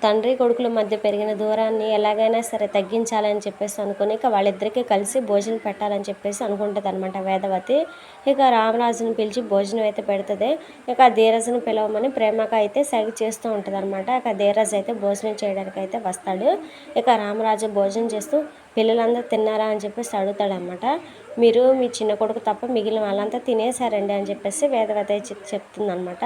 తండ్రి కొడుకుల మధ్య పెరిగిన దూరాన్ని ఎలాగైనా సరే తగ్గించాలని చెప్పేసి అనుకుని ఇక వాళ్ళిద్దరికీ కలిసి భోజనం పెట్టాలని చెప్పేసి అనుకుంటుంది అనమాట వేదవతి. ఇక రామరాజుని పిలిచి భోజనం అయితే పెడుతుంది. ఇక ధీరజ్ని పిలవమని ప్రేమక అయితే సైగ చేస్తూ ఉంటుంది అనమాట. ఇక ధీరజ్ అయితే భోజనం చేయడానికి అయితే వస్తాడు. ఇక రామరాజు భోజనం చేస్తూ పిల్లలందరూ తిన్నారా అని చెప్పేసి అడుగుతాడనమాట. మీరు మీ చిన్న కొడుకు తప్ప మిగిలిన వాళ్ళంతా తినేశారండి అని చెప్పేసి వేదవతి చెప్తుందనమాట.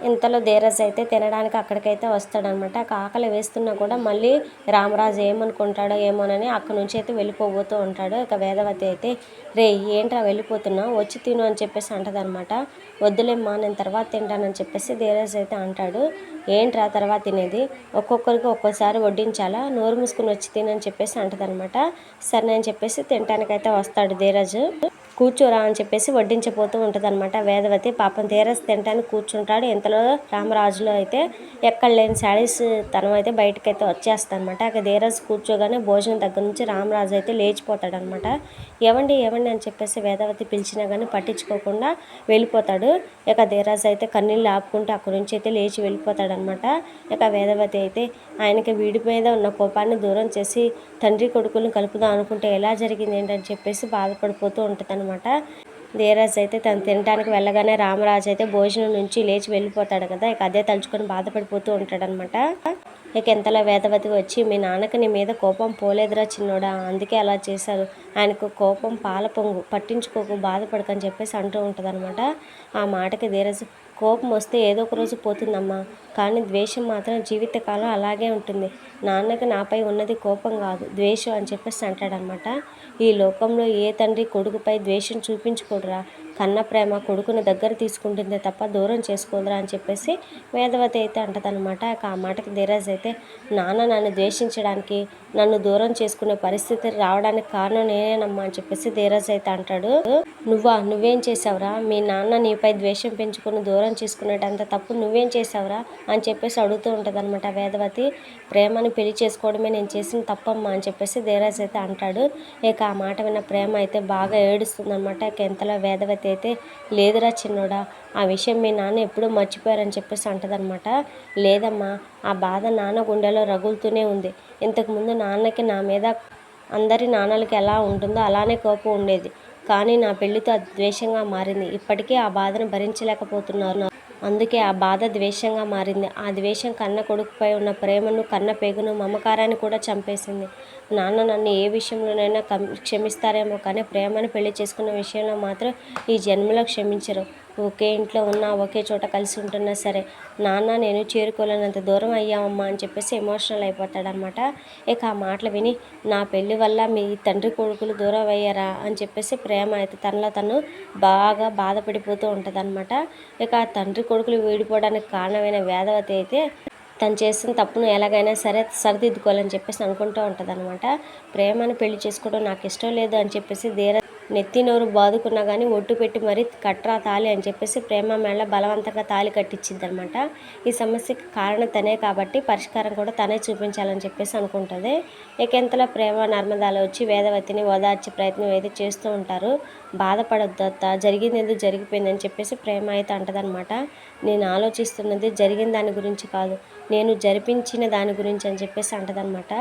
ఇంతలో ధీరజ్ అయితే తినడానికి అక్కడికైతే వస్తాడనమాట. ఆకలి వేస్తున్నా కూడా మళ్ళీ రామరాజు ఏమనుకుంటాడో ఏమోనని అక్కడి నుంచి అయితే వెళ్ళిపోతూ ఉంటాడు. ఇక వేదవతి అయితే రే ఏంట్రా వెళ్ళిపోతున్నావు, వచ్చి తిను అని చెప్పేసి అంటదనమాట. వద్దులేమ్మా నేను తర్వాత తింటానని చెప్పేసి ధీరజ్ అయితే అంటాడు. ఏంట్రా తర్వాత తినేది, ఒక్కొక్కరికి ఒక్కోసారి వడ్డించాలా, నోరు మూసుకుని వచ్చి తినని చెప్పేసి అంటదనమాట. సరే అని చెప్పేసి తినడానికైతే వస్తాడు ధీరజ్. కూర్చోరా అని చెప్పేసి వడ్డించబోతూ ఉంటుంది అనమాట వేదవతి. పాపం ధీరజ్ తినడానికి కూర్చుంటాడు. ఇంతలో రామరాజులో అయితే ఎక్కడ లేని శాడీస్ తనం అయితే బయటకైతే వచ్చేస్తాడు అనమాట. ఇక ధీరజ్ కూర్చోగానే భోజనం దగ్గర నుంచి రామరాజు అయితే లేచిపోతాడనమాట. ఏవండి ఏవండి అని చెప్పేసి వేదవతి పిలిచినా కానీ పట్టించుకోకుండా వెళ్ళిపోతాడు. ఇక ధీరజ్ అయితే కన్నీళ్ళు ఆపుకుంటూ అక్కడి నుంచి అయితే లేచి వెళ్ళిపోతాడనమాట. ఇక వేదవతి అయితే ఆయనకి వీడి మీద ఉన్న కోపాన్ని దూరం చేసి తండ్రి కొడుకులను కలుపుదాం అనుకుంటే ఎలా జరిగింది ఏంటని చెప్పేసి బాధపడిపోతూ ఉంటుంది అనమాట. ధీరజ్ అయితే తను తినడానికి వెళ్ళగానే రామరాజు అయితే భోజనం నుంచి లేచి వెళ్ళిపోతాడు కదా. ఇక అదే తలుచుకొని బాధపడిపోతూ ఉంటాడనమాట. ఇక ఎంతలో వేదవతి వచ్చి మీ నాన్నకి నీ మీద కోపం పోలేదురా చిన్నోడా, అందుకే అలా చేశారు, ఆయనకు కోపం పాల పొంగు, పట్టించుకోకు, బాధపడకని చెప్పేసి అంటూ ఉంటుంది అనమాట. ఆ మాటకి ధీరజ్ కోపం వస్తే ఏదో ఒక రోజు పోతుందమ్మా, కానీ ద్వేషం మాత్రం జీవితకాలం అలాగే ఉంటుంది. నాన్నకి నాపై ఉన్నది కోపం కాదు ద్వేషం అని చెప్పేసి అంటాడనమాట. ఈ లోకంలో ఏ తండ్రి కొడుకుపై ద్వేషం చూపించుకోడురా, కన్న ప్రేమ కొడుకుని దగ్గర తీసుకుంటుందే తప్ప దూరం చేసుకోదురా అని చెప్పేసి వేదవతి అయితే అంటదనమాట. ఆ మాటకి ధీరజ్ అయితే నాన్న నన్ను ద్వేషించడానికి, నన్ను దూరం చేసుకునే పరిస్థితి రావడానికి కారణం నేనేనమ్మా అని చెప్పేసి ధీరజ్ అయితే అంటాడు. నువ్వేం చేసావురా, మీ నాన్న నీపై ద్వేషం పెంచుకుని దూరం చేసుకునేటంత తప్పు నువ్వేం చేసావురా అని చెప్పేసి అడుగుతూ ఉంటుంది అనమాట వేదవతి. ప్రేమని పెళ్లి చేసుకోవడమే నేను చేసిన తప్పమ్మా అని చెప్పేసి ధీరజ్ అయితే అంటాడు. ఇక ఆ మాట విన్న ప్రేమ అయితే బాగా ఏడుస్తుంది అనమాట. ఇక ఎంతలో వేదవతి అయితే లేదురా చిన్నోడా, ఆ విషయం మీ నాన్న ఎప్పుడూ మర్చిపోయారని చెప్పేసి అంటదనమాట. లేదమ్మా, ఆ బాధ నాన్న గుండెలో రగులుతూనే ఉంది. ఇంతకుముందు నాన్నకి నా మీద అందరి నాన్నలకి ఎలా ఉంటుందో అలానే కోపం ఉండేది, కానీ నా పెళ్లితో అది ద్వేషంగా మారింది. ఇప్పటికీ ఆ బాధను భరించలేకపోతున్నారు, అందుకే ఆ బాధ ద్వేషంగా మారింది. ఆ ద్వేషం కన్న కొడుకుపై ఉన్న ప్రేమను, కన్న పేగును, మమకారాన్ని కూడా చంపేసింది. నాన్న నన్ను ఏ విషయంలోనైనా క్షమిస్తారేమో, కానీ ప్రేమను పెళ్లి చేసుకున్న విషయంలో మాత్రం ఈ జన్మలో క్షమించరు. ఒకే ఇంట్లో ఉన్నా, ఒకే చోట కలిసి ఉంటున్నా సరే నాన్న నేను చేరుకోలేనంత దూరం అయ్యామమ్మా అని చెప్పేసి ఎమోషనల్ అయిపోతాడనమాట. ఇక ఆ మాటలు విని నా పెళ్ళి వల్ల మీ తండ్రి కొడుకులు దూరం అయ్యారా అని చెప్పేసి ప్రేమ అయితే తనలో తను బాగా బాధపడిపోతూ ఉంటుంది అనమాట. ఇక ఆ తండ్రి కొడుకులు వీడిపోవడానికి కారణమైన వేదవతి అయితే తను చేసిన తప్పును ఎలాగైనా సరే సరిదిద్దుకోవాలని చెప్పేసి అనుకుంటూ ఉంటుంది అనమాట. ప్రేమను పెళ్లి చేసుకోవడం నాకు ఇష్టం లేదు అని చెప్పేసి నెత్తి నోరు బాదుకున్నా కానీ ఒట్టు పెట్టి మరీ కట్రా తాళి అని చెప్పేసి ప్రేమ మేళ బలవంతంగా తాళి కట్టించింది అనమాట. ఈ సమస్యకి కారణం తనే కాబట్టి పరిష్కారం కూడా తనే చూపించాలని చెప్పేసి అనుకుంటుంది. ఇక ఎంతలో ప్రేమ నర్మదాలో వచ్చి వేదవతిని ఓదార్చే ప్రయత్నం అయితే చేస్తూ ఉంటారు. బాధపడొద్దు అత్త, జరిగింది ఎందుకు జరిగిపోయిందని చెప్పేసి ప్రేమ అయితే అంటదనమాట. నేను ఆలోచిస్తున్నది జరిగిన దాని గురించి కాదు, నేను జరిపించిన దాని గురించి అని చెప్పేసి అంటదనమాట.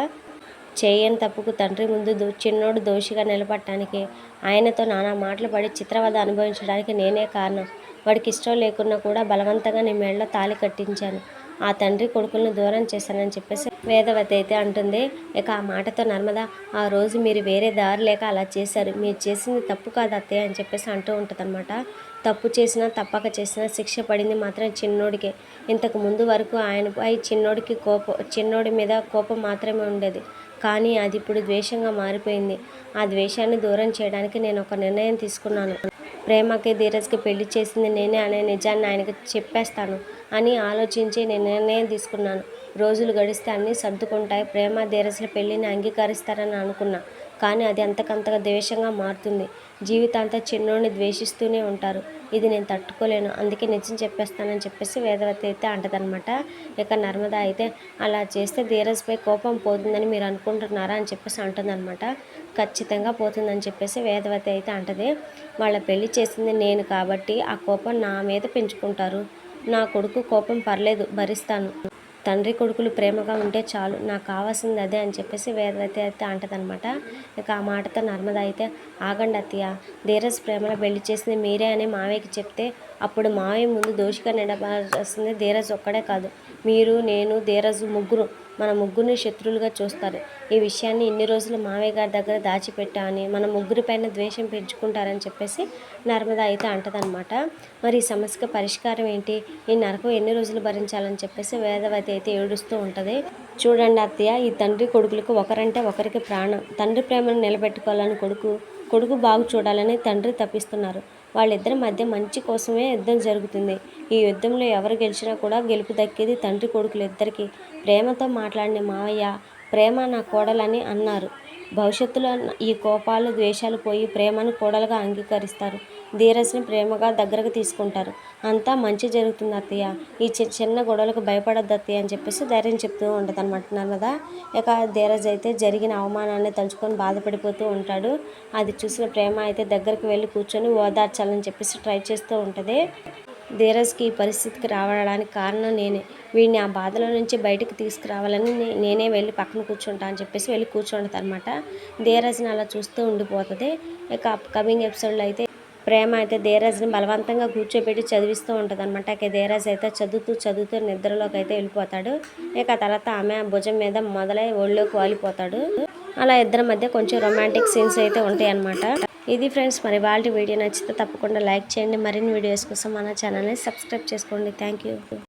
చేయని తప్పుకు తండ్రి ముందు చిన్నోడు దోషిగా నిలబడటానికి, ఆయనతో నానా మాటలు పడి చిత్రవద అనుభవించడానికి నేనే కారణం. వాడికి ఇష్టం లేకున్నా కూడా బలవంతంగా నీ మెడలో తాళి కట్టించాను, ఆ తండ్రి కొడుకులను దూరం చేశానని చెప్పేసి వేదవతి అయితే అంటుంది. ఇక ఆ మాటతో నర్మద ఆ రోజు మీరు వేరే దారి లేక అలా చేశారు, మీరు చేసింది తప్పు కాదు అత్తయ్య అని చెప్పేసి అంటూ ఉంటుందన్నమాట. తప్పు చేసినా తప్పక చేసినా శిక్ష పడింది మాత్రం చిన్నోడికే. ఇంతకు ముందు వరకు ఆయనపై చిన్నోడి మీద కోపం మాత్రమే ఉండేది, కానీ అది ఇప్పుడు ద్వేషంగా మారిపోయింది. ఆ ద్వేషాన్ని దూరం చేయడానికి నేను ఒక నిర్ణయం తీసుకున్నాను. ప్రేమకి ధీరజ్కి పెళ్లి చేసింది నేనే అనే నిజాన్ని ఆయనకి చెప్పేస్తాను అని ఆలోచించి నేను నిర్ణయం తీసుకున్నాను. రోజులు గడిస్తే అన్నీ సర్దుకుంటాయి, ప్రేమ ధీరజ్ల పెళ్లిని అంగీకరిస్తారని అనుకున్నా, కానీ అది అంతకంతగా ద్వేషంగా మారుతుంది. జీవితాంతా చిన్నోడిని ద్వేషిస్తూనే ఉంటారు. ఇది నేను తట్టుకోలేను, అందుకే నిజం చెప్పేస్తానని చెప్పేసి వేదవతి అయితే అంటదనమాట. ఇక నర్మద అయితే అలా చేస్తే ధీరజ్పై కోపం పోతుందని మీరు అనుకుంటున్నారా అని చెప్పేసి అంటుందన్నమాట. ఖచ్చితంగా పోతుందని చెప్పేసి వేదవతి అయితే అంటది. వాళ్ళ పెళ్లి చేసింది నేను కాబట్టి ఆ కోపం నా మీద పెంచుకుంటారు. నా కొడుకు కోపం పర్లేదు భరిస్తాను, తండ్రి కొడుకులు ప్రేమగా ఉంటే చాలు, నాకు కావాల్సింది అదే అని చెప్పేసి వేదవతి అయితే అంటదనమాట. ఇక ఆ మాటతో నర్మద అయితే, ఆగండి అత్తయ్య, ధీరజ్ ప్రేమలో పెళ్లి చేసింది మీరే అని మావయ్యకి చెప్తే అప్పుడు మావయ్య ముందు దోషిగా నిలబడాల్సింది ధీరజ్ ఒక్కడే కాదు, మీరు, నేను, ధీరజ్ మన ముగ్గురిని శత్రువులుగా చూస్తారు. ఈ విషయాన్ని ఇన్ని రోజులు మావయ్య గారి దగ్గర దాచిపెట్టా అని మన ముగ్గురిపైన ద్వేషం పెంచుకుంటారని చెప్పేసి నర్మద అయితే అంటదనమాట. మరి ఈ సమస్యకు పరిష్కారం ఏంటి, ఈ నరకం ఎన్ని రోజులు భరించాలని చెప్పేసి వేదవతి అయితే ఏడుస్తూ ఉంటుంది. చూడండి అత్తయ్య, ఈ తండ్రి కొడుకులకు ఒకరంటే ఒకరికి ప్రాణం. తండ్రి ప్రేమను నిలబెట్టుకోవాలని కొడుకు బాగు చూడాలని తండ్రి తప్పిస్తున్నారు. వాళ్ళిద్దరి మధ్య మంచి కోసమే యుద్ధం జరుగుతుంది. ఈ యుద్ధంలో ఎవరు గెలిచినా కూడా గెలుపు దక్కేది తండ్రి కొడుకులు ఇద్దరికి. ప్రేమతో మాట్లాడిన మావయ్య ప్రేమ నా కోడలని అన్నారు. భవిష్యత్తులో ఈ కోపాలు ద్వేషాలు పోయి ప్రేమను కోడలుగా అంగీకరిస్తారు. ధీరజ్ని ప్రేమగా దగ్గరకు తీసుకుంటారు. అంతా మంచి జరుగుతుంది అత్తయ్య, ఈ చిన్న గొడవలకు భయపడద్దు అత్తయ్య అని చెప్పేసి ధైర్యం చెప్తూ ఉంటుంది అనమాట నర్మద. ఇక ధీరజ్ అయితే జరిగిన అవమానాన్ని తలుచుకొని బాధపడిపోతూ ఉంటాడు. అది చూసిన ప్రేమ అయితే దగ్గరికి వెళ్ళి కూర్చొని ఓదార్చాలని చెప్పేసి ట్రై చేస్తూ ఉంటుంది. ధీరజ్కి ఈ పరిస్థితికి రావడానికి కారణం నేనే, వీడిని ఆ బాధలో నుంచి బయటకు తీసుకురావాలని నేనే వెళ్ళి పక్కన కూర్చుంటా అని చెప్పేసి వెళ్ళి కూర్చుంటుంది అనమాట. ధీరజ్ని అలా చూస్తూ ఉండిపోతుంది. ఇక అప్కమింగ్ ఎపిసోడ్లో అయితే ప్రేమ అయితే ధీరజ్ని బలవంతంగా కూర్చోబెట్టి చదివిస్తూ ఉంటుంది అనమాట. ఇక ధీరజ్ అయితే చదువుతూ నిద్రలోకి అయితే వెళ్ళిపోతాడు. ఇక తర్వాత ఆమె భుజం మీద మొదలై ఒళ్ళోకి వాలిపోతాడు. అలా ఇద్దరి మధ్య కొంచెం రొమాంటిక్ సీన్స్ అయితే ఉంటాయి అన్నమాట. ఇది ఫ్రెండ్స్, మరి వాళ్ళ వీడియో నచ్చితే తప్పకుండా లైక్ చేయండి. మరిన్ని వీడియోస్ కోసం మన ఛానల్ని సబ్స్క్రైబ్ చేసుకోండి. Thank you.